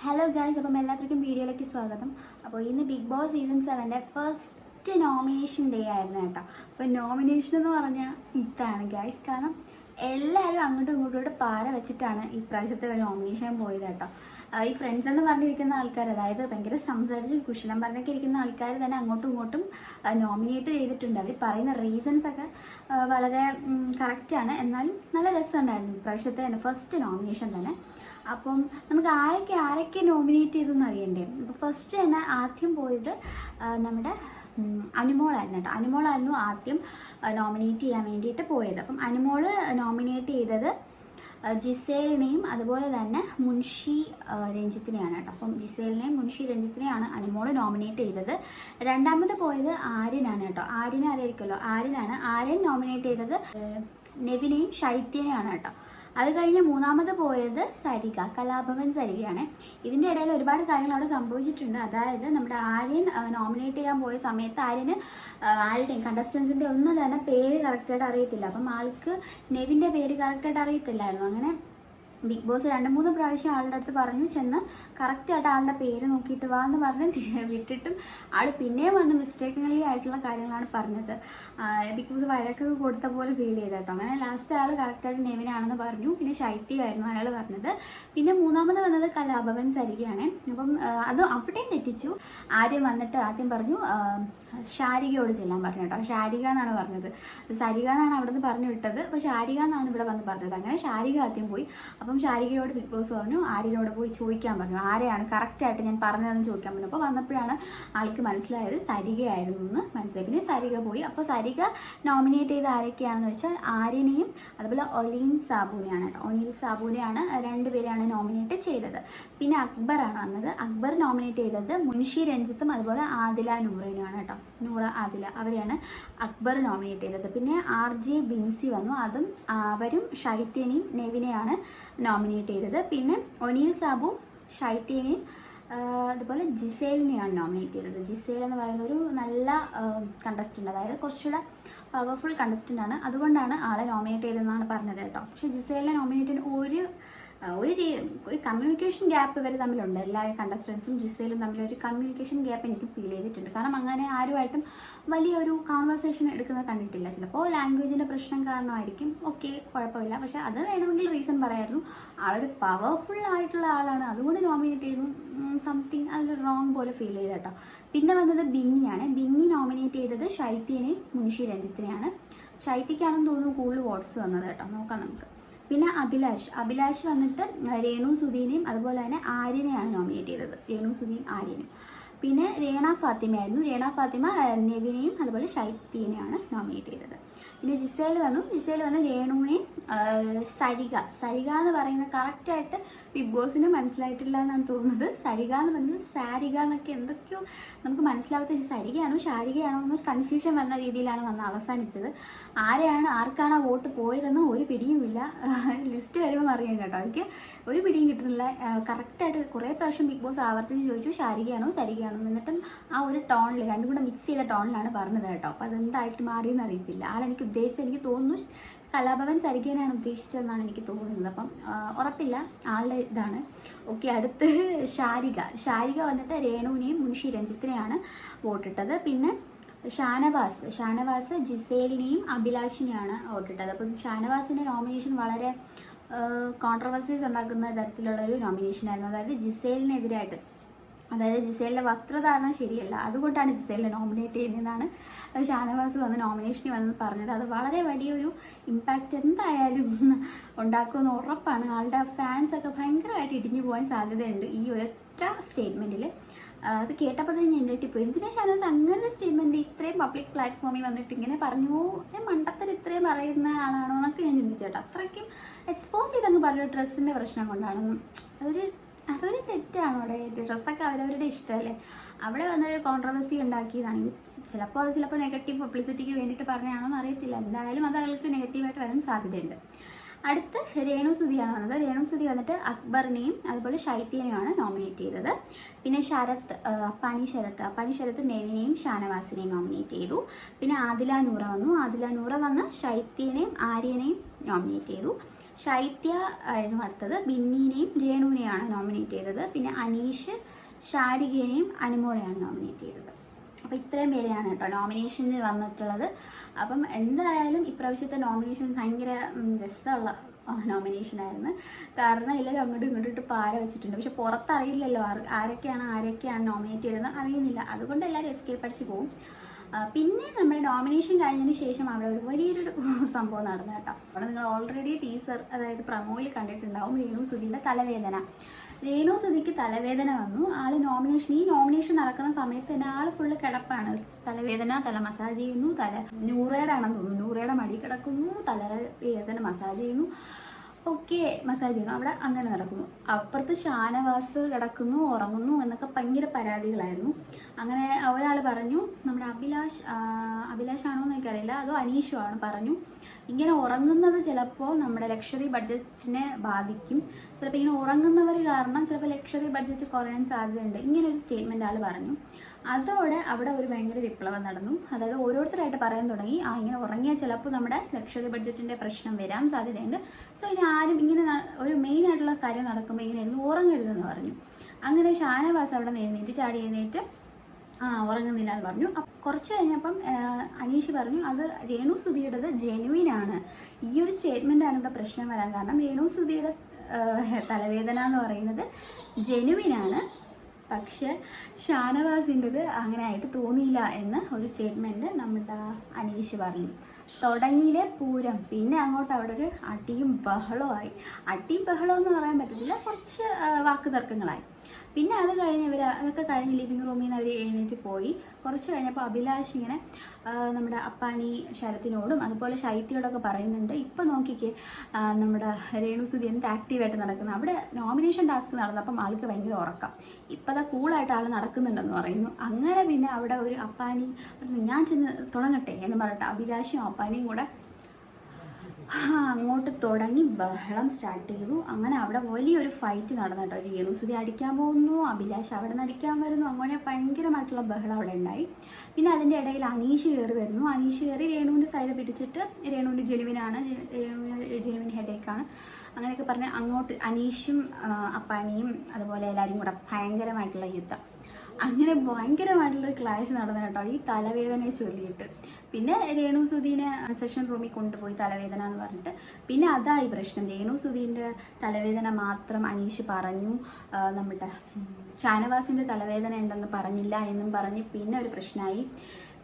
Hello guys, അപ്പം എല്ലാവർക്കും വീഡിയോയിലേക്ക് സ്വാഗതം. അപ്പോൾ ഇന്ന് big boss season 7 first nomination day ആയിരുന്നു കേട്ടോ. അപ്പോൾ നോമിനേഷൻ എന്ന് പറഞ്ഞാൽ ഇതാണ് ഗൈസ്, കാരണം എല്ലാവരും അങ്ങോട്ടും ഇങ്ങോട്ടും പാര വെച്ചിട്ടാണ് ഈ പ്രാവശ്യത്തെ നോമിനേഷൻ പോയത് കേട്ടോ. ഈ ഫ്രണ്ട്സ് എന്ന് പറഞ്ഞിരിക്കുന്ന ആൾക്കാർ, അതായത് ഭയങ്കര സംസാരിച്ച് കുശലം പറഞ്ഞൊക്കെ ഇരിക്കുന്ന ആൾക്കാർ തന്നെ അങ്ങോട്ടും ഇങ്ങോട്ടും നോമിനേറ്റ് ചെയ്തിട്ടുണ്ട്. അവർ പറയുന്ന റീസൺസ് ഒക്കെ വളരെ കറക്റ്റാണ്. എന്നാലും നല്ല രസമുണ്ടായിരുന്നു ഇപ്രാവശ്യത്തെ ഫസ്റ്റ് നോമിനേഷൻ തന്നെ. അപ്പം നമുക്ക് ആരൊക്കെ നോമിനേറ്റ് ചെയ്തെന്ന് അറിയണ്ടേ. അപ്പോൾ ഫസ്റ്റ് തന്നെ ആദ്യം പോയത് നമ്മുടെ അനുമോളായിരുന്നു കേട്ടോ. അനുമോളായിരുന്നു ആദ്യം നോമിനേറ്റ് ചെയ്യാൻ വേണ്ടിയിട്ട് പോയത്. അപ്പം അനുമോള് നോമിനേറ്റ് ചെയ്തത് ജിസേലിനെയും അതുപോലെ തന്നെ മുൻഷി രഞ്ജിത്തിനെയാണ് കേട്ടോ. അപ്പം ജിസേലിനെയും മുൻഷി രഞ്ജിത്തിനെയാണ് അനുമോള് നോമിനേറ്റ് ചെയ്തത്. രണ്ടാമത് പോയത് ആര്യനാണ് കേട്ടോ. ആര്യനെ അറിയായിരിക്കുമല്ലോ, ആര്യനാണ്. ആര്യൻ നോമിനേറ്റ് ചെയ്തത് നെവിനെയും ശൈത്യനെയാണ് കേട്ടോ. അത് കഴിഞ്ഞ് മൂന്നാമത് പോയത് സരിക, കലാഭവൻ സരികയാണ്. ഇതിൻ്റെ ഇടയിൽ ഒരുപാട് കാര്യങ്ങൾ അവിടെ സംഭവിച്ചിട്ടുണ്ട്. അതായത് നമ്മുടെ ആര്യൻ നോമിനേറ്റ് ചെയ്യാൻ പോയ സമയത്ത് ആരുടെയും കണ്ടസ്റ്റൻസിൻ്റെ ഒന്നും തന്നെ പേര് കറക്റ്റായിട്ട് അറിയത്തില്ല. അപ്പം ആൾക്ക് നെവിൻ്റെ പേര് കറക്റ്റായിട്ട് അറിയത്തില്ലായിരുന്നു. അങ്ങനെ ബിഗ് ബോസ് 2-3 പ്രാവശ്യം ആളുടെ അടുത്ത് പറഞ്ഞു ചെന്ന് കറക്റ്റായിട്ട് ആളുടെ പേര് നോക്കിയിട്ട് വാ എന്ന് പറഞ്ഞ് വിട്ടിട്ടും ആൾ പിന്നെയും വന്ന് മിസ്റ്റേക്കലി ആയിട്ടുള്ള കാര്യങ്ങളാണ് പറഞ്ഞത്. ബിഗ് ബോസ് വഴക്കൊക്കെ കൊടുത്ത പോലെ ഫീൽ ചെയ്ത് കേട്ടോ. അങ്ങനെ ലാസ്റ്റ് ആൾ കറക്റ്റായിട്ട് നെവിനാണെന്ന് പറഞ്ഞു. പിന്നെ ശൈത്യമായിരുന്നു അയാൾ പറഞ്ഞത്. പിന്നെ മൂന്നാമത് വന്നത് കലാഭവൻ സരികയാണ്. അപ്പം അത് അവിടെയും തെറ്റിച്ചു. ആദ്യം വന്നിട്ട് ആദ്യം പറഞ്ഞു ശാരികയോട് ചെല്ലാൻ പറഞ്ഞു കേട്ടോ. ശാരിക എന്നാണ് പറഞ്ഞത്. സരിക എന്നാണ് അവിടെ നിന്ന് പറഞ്ഞു വിട്ടത്. അപ്പോൾ ശാരിക എന്നാണ് ഇവിടെ വന്ന് പറഞ്ഞത്. അങ്ങനെ ശാരിക ആദ്യം പോയി. അപ്പം ശാരികയോട് ബിഗ് ബോസ് പറഞ്ഞു ആര്യനോട് പോയി ചോദിക്കാൻ പറഞ്ഞു, ആരെയാണ് കറക്റ്റായിട്ട് ഞാൻ പറഞ്ഞതെന്ന് ചോദിക്കാൻ പറഞ്ഞു. അപ്പോൾ വന്നപ്പോഴാണ് ആൾക്ക് മനസ്സിലായത് സരികയായിരുന്നു എന്ന് മനസ്സിലായി. പിന്നെ സരിക പോയി. അപ്പോൾ സരിക നോമിനേറ്റ് ചെയ്ത ആരൊക്കെയാണെന്ന് വെച്ചാൽ ആര്യനെയും അതുപോലെ ഒലീൻ സാബുവിനെയാണ് കേട്ടോ. ഒലീൻ സാബുവിനെയാണ് രണ്ടുപേരെയാണ് നോമിനേറ്റ് ചെയ്തത്. പിന്നെ അക്ബറാണ് വന്നത്. അക്ബർ നോമിനേറ്റ് ചെയ്തത് മുൻഷി രഞ്ജിത്തും അതുപോലെ ആദില നൂറിനുമാണ് കേട്ടോ. നൂറ ആദില അവരെയാണ് അക്ബർ നോമിനേറ്റ് ചെയ്തത്. പിന്നെ RJ ബിൻസി വന്നു. അവരും ശൈത്യനെയും നെവിനെയാണ് നോമിനേറ്റ് ചെയ്തത്. പിന്നെ ഒനീൽ സാബു ശൈത്യനെയും അതുപോലെ ജിസേലിനെയാണ് നോമിനേറ്റ് ചെയ്തത്. ജിസേൽ എന്ന് പറയുന്ന ഒരു നല്ല കണ്ടസ്റ്റൻ്റ്, അതായത് കുറച്ചുകൂടെ പവർഫുൾ കണ്ടസ്റ്റൻ്റ് ആണ്. അതുകൊണ്ടാണ് ആളെ നോമിനേറ്റ് ചെയ്തതെന്നാണ് പറഞ്ഞത് കേട്ടോ. പക്ഷെ ജിസേലിനെ നോമിനേറ്റ് ചെയ്യുന്ന ഒരു കമ്മ്യൂണിക്കേഷൻ ഗ്യാപ്പ് ഇവർ തമ്മിലുണ്ട്. എല്ലാ കണ്ടസ്റ്റൻസും ജിസയിലും തമ്മിലൊരു കമ്മ്യൂണിക്കേഷൻ ഗ്യാപ്പ് എനിക്ക് ഫീൽ ചെയ്തിട്ടുണ്ട്. കാരണം അങ്ങനെ ആരുമായിട്ടും വലിയൊരു കോൺവെർസേഷൻ എടുക്കുന്നത് കണ്ടിട്ടില്ല. ചിലപ്പോൾ ലാംഗ്വേജിൻ്റെ പ്രശ്നം കാരണമായിരിക്കും, ഓക്കെ കുഴപ്പമില്ല. പക്ഷെ അത് വേണമെങ്കിൽ റീസൺ പറയായിരുന്നു. ആളൊരു പവർഫുൾ ആയിട്ടുള്ള ആളാണ്, അതുകൊണ്ട് നോമിനേറ്റ് ചെയ്തു. സംതിങ് അതിൽ റോങ് പോലെ ഫീൽ ചെയ്ത് കേട്ടോ. പിന്നെ വന്നത് ബിന്നിയാണ്. ബിന്നി നോമിനേറ്റ് ചെയ്തത് ശൈത്യനെയും മുൻഷി രഞ്ജിത്തിനെയാണ്. ശൈത്യക്കാണെന്ന് തോന്നുന്നു കൂടുതൽ വോട്ട്സ് വന്നത് കേട്ടോ. നോക്കാം നമുക്ക്. പിന്നെ അഭിലാഷ് വന്നിട്ട് രേണു സുധീനെയും അതുപോലെ തന്നെ ആര്യനെയാണ് നോമിനേറ്റ് ചെയ്തത്. രേണു സുധീൻ ആര്യനും. പിന്നെ രേണ ഫാത്തിമയായിരുന്നു. രേണ ഫാത്തിമ നെവിനെയും അതുപോലെ ശൈത്യനെയാണ് നോമിനേറ്റ് ചെയ്തത്. പിന്നെ ജിസേൽ വന്ന് രേണുവിനെയും സരിക എന്ന് പറയുന്നത് കറക്റ്റായിട്ട് ബിഗ് ബോസിന് മനസ്സിലായിട്ടില്ല എന്നാണ് തോന്നുന്നത്. സരിക എന്ന് പറയുന്നത് സാരിക എന്നൊക്കെ എന്തൊക്കെയോ നമുക്ക് മനസ്സിലാവാത്ത, സരികയാണോ ശാരികയാണോ എന്നൊരു കൺഫ്യൂഷൻ വന്ന രീതിയിലാണ് വന്ന് അവസാനിച്ചത്. ആർക്കാണ് ആ വോട്ട് പോയതെന്ന് ഒരു പിടിയുമില്ല. ലിസ്റ്റ് വരുമ്പോൾ അറിയാം കേട്ടോ. എനിക്ക് ഒരു പിടിയും കിട്ടുന്നില്ല. കറക്റ്റായിട്ട് കുറേ പ്രാവശ്യം ബിഗ് ബോസ് ആവർത്തിച്ച് ചോദിച്ചു ശാരികയാണോ സരികയാണോ, എന്നിട്ടും ആ ഒരു ടോണിൽ രണ്ടും കൂടെ മിക്സ് ചെയ്ത ടോണിലാണ് പറഞ്ഞത് കേട്ടോ. അപ്പോൾ അതെന്തായിട്ട് മാറിയെന്ന് അറിയത്തില്ല. എനിക്ക് തോന്നുന്നു കലാഭവൻ സരികേനെയാണ് ഉദ്ദേശിച്ചതെന്നാണ് എനിക്ക് തോന്നുന്നത്. അപ്പം ഉറപ്പില്ല, ആളുടെ ഇതാണ്. ഓക്കെ, അടുത്ത് ശാരിക വന്നിട്ട് രേണുവിനെയും മുൻഷി രഞ്ജിത്തിനെയാണ് വോട്ടിട്ടത്. പിന്നെ ഷാനവാസ് ജിസേലിനെയും അഭിലാഷിനെയാണ് വോട്ടിട്ടത്. അപ്പം ഷാനവാസിൻ്റെ നോമിനേഷൻ വളരെ കോൺട്രവേഴ്സീസ് ഉണ്ടാക്കുന്ന തരത്തിലുള്ള ഒരു നോമിനേഷനായിരുന്നു. അതായത് ജിസേലിനെതിരായിട്ട്, അതായത് ജിസേലിൻ്റെ വസ്ത്രധാരണം ശരിയല്ല, അതുകൊണ്ടാണ് ജിസേലിനെ നോമിനേറ്റ് ചെയ്യുന്നതെന്നാണ് ഷാനവാസ് വന്ന് നോമിനേഷനിൽ വന്ന് പറഞ്ഞത്. അത് വളരെ വലിയൊരു ഇമ്പാക്റ്റ് എന്തായാലും ഉണ്ടാക്കുമെന്ന് ഉറപ്പാണ്. ആളുടെ ഫാൻസൊക്കെ ഭയങ്കരമായിട്ട് ഇടിഞ്ഞു പോകാൻ സാധ്യതയുണ്ട് ഈ ഒരൊറ്റ സ്റ്റേറ്റ്മെൻറ്റിൽ. അത് കേട്ടപ്പോൾ തന്നെ ഞെട്ടിപ്പോയി. എന്തിനാ ഷാനവാസ് അങ്ങനെ സ്റ്റേറ്റ്മെൻറ്റ് ഇത്രയും പബ്ലിക് പ്ലാറ്റ്ഫോമിൽ വന്നിട്ട് ഇങ്ങനെ പറഞ്ഞു? മണ്ടത്തിൽ ഇത്രയും പറയുന്ന ആളാണോ എന്നൊക്കെ ഞാൻ ചിന്തിച്ചേട്ടോ. അത്രയ്ക്കും എക്സ്പോസ് ചെയ്തങ്ങ് പറഞ്ഞു ഡ്രസ്സിൻ്റെ പ്രശ്നം കൊണ്ടാണെന്നും. അതൊരു തെറ്റാണ്. അവിടെ ഡ്രസ്സൊക്കെ അവരവരുടെ ഇഷ്ടമല്ലേ. അവിടെ വന്നൊരു കോൺട്രവേഴ്സി ഉണ്ടാക്കിയതാണെങ്കിൽ ചിലപ്പോൾ നെഗറ്റീവ് പബ്ലിസിറ്റിക്ക് വേണ്ടിയിട്ട് പറഞ്ഞാണോ എന്ന് അറിയത്തില്ല. എന്തായാലും അത് അയാൾക്ക് നെഗറ്റീവായിട്ട് വരാൻ സാധ്യതയുണ്ട്. അടുത്ത് രേണു സുധിയാണ് വന്നത്. രേണു സുധി വന്നിട്ട് അക്ബറിനെയും അതുപോലെ ശൈത്യനെയുമാണ് നോമിനേറ്റ് ചെയ്തത്. പിന്നെ അപ്പാനി ശരത്ത് നെവിനെയും ഷാനവാസിനെയും നോമിനേറ്റ് ചെയ്തു. പിന്നെ ആദില നൂറ വന്നു ശൈത്യനെയും ആര്യനെയും നോമിനേറ്റ് ചെയ്തു. ശൈത്യ ആയിരുന്നു അടുത്തത്, ബിന്നിനെയും രേണുവിനെയാണ് നോമിനേറ്റ് ചെയ്തത്. പിന്നെ അനീഷ് ശാരികേനെയും അനുമോളെയാണ് നോമിനേറ്റ് ചെയ്തത്. അപ്പോൾ ഇത്രയും പേരെയാണ് കേട്ടോ നോമിനേഷനിൽ വന്നിട്ടുള്ളത്. അപ്പം എന്തായാലും ഇപ്രാവശ്യത്തെ നോമിനേഷൻ ഭയങ്കര രസമുള്ള നോമിനേഷനായിരുന്നു. കാരണം എല്ലാവരും അങ്ങോട്ടും ഇങ്ങോട്ടും പാര വെച്ചിട്ടുണ്ട്. പക്ഷെ പുറത്തറിയില്ലല്ലോ ആരൊക്കെയാണ് നോമിനേറ്റ് ചെയ്തതെന്ന് അറിയുന്നില്ല. അതുകൊണ്ട് എല്ലാവരും എസ്കേപ്പ് അടിച്ച് പോകും. പിന്നെ നമ്മുടെ നോമിനേഷൻ കഴിഞ്ഞതിന് ശേഷം അവിടെ ഒരു വലിയൊരു സംഭവം നടന്നു കേട്ടോ. അവിടെ നിങ്ങൾ ഓൾറെഡി ടീസർ അതായത് പ്രമോയിൽ കണ്ടിട്ടുണ്ടാവും രേണു സുധിയുടെ തലവേദന. രേണു സുധിക്ക് തലവേദന വന്നു. ഈ നോമിനേഷൻ നടക്കുന്ന സമയത്ത് തന്നെ ഫുള്ള് കിടപ്പാണ്. തലവേദന, തല മസാജ് ചെയ്യുന്നു, നൂറയുടെ ആണെന്ന് തോന്നുന്നു, നൂറയുടെ മടി കിടക്കുന്നു, തലവേദന മസാജ് ചെയ്യുന്നു, ഒക്കെ മസാജ് ചെയ്യുന്നു. അവിടെ അങ്ങനെ നടക്കുന്നു. അപ്പുറത്ത് ഷാനവാസ് കിടക്കുന്നു, ഉറങ്ങുന്നു എന്നൊക്കെ ഭയങ്കര പരാതികളായിരുന്നു. അങ്ങനെ ഒരാൾ പറഞ്ഞു, നമ്മുടെ അഭിലാഷ് ആണോ എന്ന് എനിക്കറിയില്ല, അതോ അനീഷു ആണ്, പറഞ്ഞു ഇങ്ങനെ ഉറങ്ങുന്നത് ചിലപ്പോൾ നമ്മുടെ ലക്ഷറി ബഡ്ജറ്റിനെ ബാധിക്കും, ചിലപ്പോൾ ഇങ്ങനെ ഉറങ്ങുന്നവർ കാരണം ചിലപ്പോൾ ലക്ഷറി ബഡ്ജറ്റ് കുറയാൻ സാധ്യതയുണ്ട്, ഇങ്ങനെ ഒരു സ്റ്റേറ്റ്മെന്റ് ആൾ പറഞ്ഞു. അതോടെ അവിടെ ഒരു ഭയങ്കര വിപ്ലവം നടന്നു. അതായത് ഓരോരുത്തരായിട്ട് പറയാൻ തുടങ്ങി, ഇങ്ങനെ ഉറങ്ങിയാൽ ചിലപ്പോൾ നമ്മുടെ ലക്ഷറി ബഡ്ജറ്റിന്റെ പ്രശ്നം വരാൻ സാധ്യതയുണ്ട്, സോ ഇനി ആരും ഇങ്ങനെ ഒരു മെയിൻ ആയിട്ടുള്ള കാര്യം നടക്കുമ്പോൾ ഇങ്ങനെയായിരുന്നു ഉറങ്ങരുതെന്ന് പറഞ്ഞു. അങ്ങനെ ഷാനവാസ് അവിടെ ചാടി എഴുന്നേറ്റ് ഉറങ്ങുന്നില്ല എന്ന് പറഞ്ഞു. കുറച്ച് കഴിഞ്ഞപ്പം അനീഷ് പറഞ്ഞു അത് രേണു സുധിയുടേത് ജെനുവിനാണ്. ഈ ഒരു സ്റ്റേറ്റ്മെന്റാണ് ഇവിടെ പ്രശ്നം വരാൻ കാരണം. രേണു സുധിയുടെ തലവേദന എന്ന് പറയുന്നത് ജെനുവിനാണ്, പക്ഷെ ഷാനവാസിൻ്റെത് അങ്ങനെ ആയിട്ട് തോന്നിയില്ല എന്ന് ഒരു സ്റ്റേറ്റ്മെന്റ് നമ്മുടെ അനീഷ് പറഞ്ഞു. തുടങ്ങിയിലെ പൂരം, പിന്നെ അങ്ങോട്ട് അവിടെ ഒരു അടിയും ബഹളമായി. അടിയും ബഹളം എന്ന് പറയാൻ പറ്റത്തില്ല, കുറച്ച് വാക്ക് തർക്കങ്ങളായി. പിന്നെ അതൊക്കെ കഴിഞ്ഞ് ലിവിങ് റൂമിൽ നിന്ന് അവർ എഴുന്നേറ്റ് പോയി. കുറച്ച് കഴിഞ്ഞപ്പോൾ അഭിലാഷ് ഇങ്ങനെ നമ്മുടെ അപ്പാനി ശരത്തിനോടും അതുപോലെ ശൈത്യയോടൊക്കെ പറയുന്നുണ്ട്, ഇപ്പം നോക്കിക്കേ നമ്മുടെ രേണു സുധി എന്ത് ആക്റ്റീവായിട്ട് നടക്കുന്നത്. അവിടെ നോമിനേഷൻ ടാസ്ക് നടന്നപ്പം ആൾക്ക് ഭയങ്കര ഉറക്കം, ഇപ്പം അതാ കൂളായിട്ട് ആൾ നടക്കുന്നുണ്ടെന്ന് പറയുന്നു. അങ്ങനെ പിന്നെ അവിടെ ഒരു അപ്പാനി ഞാൻ ചെന്ന് തുടങ്ങട്ടെ എന്ന് പറഞ്ഞിട്ട് അഭിലാഷും അപ്പാനിയും കൂടെ അങ്ങോട്ട് തുടങ്ങി ബഹളം സ്റ്റാർട്ട് ചെയ്തു. അങ്ങനെ അവിടെ വലിയൊരു ഫൈറ്റ് നടന്നു കേട്ടോ. രേണു സുധി അടിക്കാൻ പോകുന്നു, അഭിലാഷ് അവിടെ നിന്ന് അടിക്കാൻ വരുന്നു, അങ്ങനെ ഭയങ്കരമായിട്ടുള്ള ബഹളം അവിടെ ഉണ്ടായി. പിന്നെ അതിൻ്റെ ഇടയിൽ അനീഷ് കയറി വരുന്നു. അനീഷ് കയറി രേണുവിൻ്റെ സൈഡ് പിടിച്ചിട്ട് രേണുവിൻ്റെ ജെനുവിൻ ഹെഡേക്കാണ് അങ്ങനെയൊക്കെ പറഞ്ഞ് അങ്ങോട്ട് അനീഷും അപ്പാനിയും അതുപോലെ എല്ലാവരും കൂടെ ഭയങ്കരമായിട്ടുള്ള യുദ്ധം. അങ്ങനെ ഭയങ്കരമായിട്ടുള്ളൊരു ക്ലാഷ് നടന്നു കേട്ടോ ഈ തലവേദനയെ ചൊല്ലിയിട്ട്. പിന്നെ രേണു സുധീനെ സെഷൻ റൂമിൽ കൊണ്ടുപോയി തലവേദന എന്ന് പറഞ്ഞിട്ട്. പിന്നെ അതായി പ്രശ്നം. രേണു സുധീൻ്റെ തലവേദന മാത്രം അനീഷ് പറഞ്ഞു, നമ്മുടെ ഷാനവാസിൻ്റെ തലവേദന ഉണ്ടെന്ന് പറഞ്ഞില്ല എന്നും പറഞ്ഞ് പിന്നെ ഒരു പ്രശ്നമായി.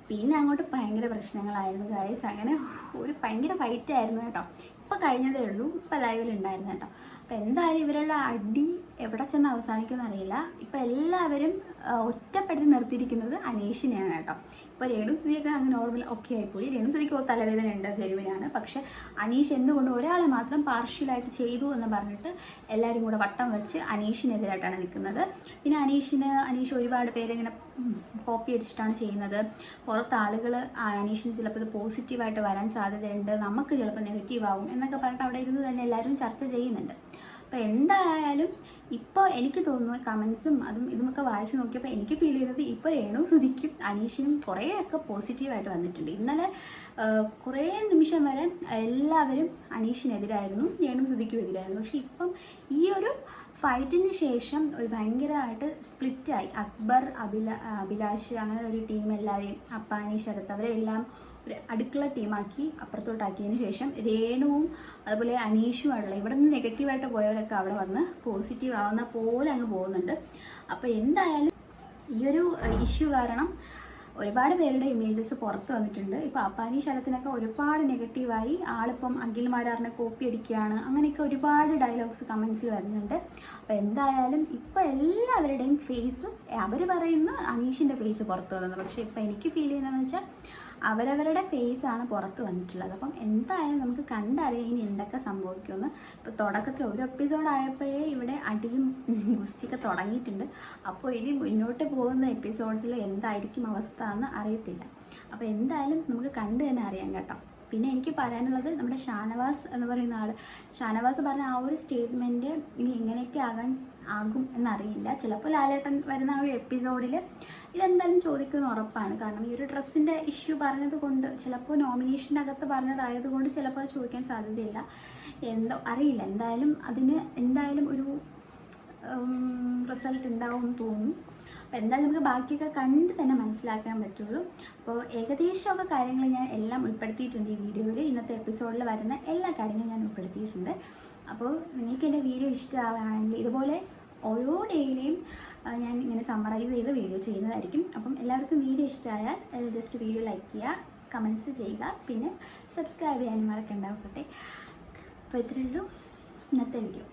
പിന്നെ അങ്ങോട്ട് ഭയങ്കര പ്രശ്നങ്ങളായിരുന്നു ഗൈസ്. അങ്ങനെ ഒരു ഭയങ്കര ഫൈറ്റ് ആയിരുന്നു കേട്ടോ. ഇപ്പം കഴിഞ്ഞതേ ഉള്ളൂ, ഇപ്പം ലൈവിലുണ്ടായിരുന്നു കേട്ടോ. അപ്പം എന്തായാലും ഇവരുടെ അടി എവിടെ ചെന്ന് അവസാനിക്കുമെന്ന് അറിയില്ല. ഇപ്പം എല്ലാവരും ഒറ്റപ്പെടുത്തി നിർത്തിയിരിക്കുന്നത് അനീഷിനെയാണ് കേട്ടോ. ഇപ്പോൾ രേണു സുധിയൊക്കെ അങ്ങ് നോർമൽ ഓക്കെ ആയിപ്പോയി. രേണു സുധിക്ക് തലവേദന ഉണ്ട്, ജെനുവിനാണ്. പക്ഷെ അനീഷ് എന്തുകൊണ്ട് ഒരാളെ മാത്രം പാർഷ്യലായിട്ട് ചെയ്തു എന്ന് പറഞ്ഞിട്ട് എല്ലാവരും കൂടെ വട്ടം വെച്ച് അനീഷിനെതിരായിട്ടാണ് നിൽക്കുന്നത്. പിന്നെ അനീഷ് ഒരുപാട് പേര് ഇങ്ങനെ കോപ്പി അടിച്ചിട്ടാണ് ചെയ്യുന്നത്. പുറത്ത് ആളുകൾ അനീഷിന് ചിലപ്പോൾ ഇത് പോസിറ്റീവായിട്ട് വരാൻ സാധ്യതയുണ്ട്, നമുക്ക് ചിലപ്പോൾ നെഗറ്റീവ് ആവും എന്നൊക്കെ പറഞ്ഞിട്ട് അവിടെ ഇരുന്ന് തന്നെ എല്ലാവരും ചർച്ച ചെയ്യുന്നുണ്ട്. അപ്പോൾ എന്തായാലും ഇപ്പോൾ എനിക്ക് തോന്നുന്നു കമൻസും ഇതുമൊക്കെ വായിച്ചു നോക്കിയപ്പോൾ എനിക്ക് ഫീൽ ചെയ്തത് ഇപ്പോൾ രേണു സുധിക്കും അനീഷിനും കുറേയൊക്കെ പോസിറ്റീവായിട്ട് വന്നിട്ടുണ്ട്. ഇന്നലെ കുറേ നിമിഷം വരെ എല്ലാവരും അനീഷിനെതിരായിരുന്നു, രേണു സുധിക്കും എതിരായിരുന്നു. പക്ഷെ ഇപ്പം ഈ ഒരു ഫൈറ്റിന് ശേഷം ഒരു ഭയങ്കരമായിട്ട് സ്പ്ലിറ്റായി. അക്ബർ, അഭിലാഷ് അങ്ങനെ ഒരു ടീം എല്ലാവരെയും അപ്പാനി ശരത്ത് അവരെല്ലാം ഒരു അടുക്കള ടീമാക്കി അപ്പുറത്തോട്ടാക്കിയതിന് ശേഷം രേണുവും അതുപോലെ അനീഷുമായിട്ടുള്ള ഇവിടെ നിന്ന് നെഗറ്റീവായിട്ട് പോയവരൊക്കെ അവിടെ വന്ന് പോസിറ്റീവ് ആവുന്ന പോലെ അങ്ങ് പോകുന്നുണ്ട്. അപ്പോൾ എന്തായാലും ഈ ഒരു ഇഷ്യൂ കാരണം ഒരുപാട് പേരുടെ ഇമേജസ് പുറത്ത് വന്നിട്ടുണ്ട്. ഇപ്പോൾ അപ്പാനി ശരത്തിനൊക്കെ ഒരുപാട് നെഗറ്റീവായി. ആളിപ്പം അഖിൽമാരാറിനെ കോപ്പി അടിക്കുകയാണ്, അങ്ങനെയൊക്കെ ഒരുപാട് ഡയലോഗ്സ് കമൻസിൽ വരുന്നുണ്ട്. അപ്പോൾ എന്തായാലും ഇപ്പോൾ എല്ലാവരുടെയും ഫേസ് അവർ പറയുന്ന അനീഷിൻ്റെ ഫേസ് പുറത്ത് വന്നത്. പക്ഷേ ഇപ്പോൾ എനിക്ക് ഫീൽ ചെയ്യുന്നതെന്ന് വെച്ചാൽ അവരവരുടെ ഫേസാണ് പുറത്ത് വന്നിട്ടുള്ളത്. അപ്പം എന്തായാലും നമുക്ക് കണ്ടറിയാം ഇനി എന്തൊക്കെ സംഭവിക്കുമെന്ന്. ഇപ്പോൾ തുടക്കത്തിൽ ഒരു എപ്പിസോഡ് ആയപ്പോഴേ ഇവിടെ അടിയും ഗുസ്തിയൊക്കെ തുടങ്ങിയിട്ടുണ്ട്. അപ്പോൾ ഇനി മുന്നോട്ട് പോകുന്ന എപ്പിസോഡ്സിൽ എന്തായിരിക്കും അവസ്ഥ എന്ന് അറിയത്തില്ല. അപ്പോൾ എന്തായാലും നമുക്ക് കണ്ടു തന്നെ അറിയാം കേട്ടോ. പിന്നെ എനിക്ക് പറയാനുള്ളത് നമ്മുടെ ഷാനവാസ് എന്ന് പറയുന്ന ആൾ, ഷാനവാസ് പറഞ്ഞ ആ ഒരു സ്റ്റേറ്റ്മെൻറ്റ് ഇനി എങ്ങനെയൊക്കെ ആകാൻ ആകും എന്നറിയില്ല. ചിലപ്പോൾ ലാലേട്ടൻ വരുന്ന ആ ഒരു എപ്പിസോഡിൽ ഇതെന്തായാലും ചോദിക്കുമെന്ന് ഉറപ്പാണ്. കാരണം ഈ ഒരു ഡ്രസ്സിൻ്റെ ഇഷ്യൂ പറഞ്ഞത് കൊണ്ട്, ചിലപ്പോൾ നോമിനേഷൻ്റെ അകത്ത് പറഞ്ഞതായതുകൊണ്ട് ചിലപ്പോൾ അത് ചോദിക്കാൻ സാധ്യതയില്ല. എന്തോ അറിയില്ല. എന്തായാലും ഒരു റിസൾട്ട് ഉണ്ടാവും എന്ന് തോന്നുന്നു. അപ്പോൾ എന്തായാലും നമുക്ക് ബാക്കിയൊക്കെ കണ്ട് തന്നെ മനസ്സിലാക്കാൻ പറ്റുള്ളൂ. അപ്പോൾ ഏകദേശമൊക്കെ കാര്യങ്ങൾ ഞാൻ എല്ലാം ഉൾപ്പെടുത്തിയിട്ടുണ്ട് ഈ വീഡിയോയിൽ. ഇന്നത്തെ എപ്പിസോഡിൽ വരുന്ന എല്ലാ കാര്യങ്ങളും ഞാൻ ഉൾപ്പെടുത്തിയിട്ടുണ്ട്. അപ്പോൾ നിങ്ങൾക്ക് എൻ്റെ വീഡിയോ ഇഷ്ടമാവുകയാണെങ്കിൽ ഇതുപോലെ ഓരോ ഡേയിലെയും ഞാൻ ഇങ്ങനെ സമ്മറൈസ് ചെയ്ത് വീഡിയോ ചെയ്യുന്നതായിരിക്കും. അപ്പം എല്ലാവർക്കും വീഡിയോ ഇഷ്ടമായാൽ ജസ്റ്റ് വീഡിയോ ലൈക്ക് ചെയ്യുക, കമൻറ്റ്സ് ചെയ്യുക, പിന്നെ സബ്സ്ക്രൈബ് ചെയ്യാനും മറക്കണ്ടാവട്ടെ. അപ്പോൾ ഇത്രയേ ഉള്ളൂ ഇന്നത്തെ വീഡിയോ.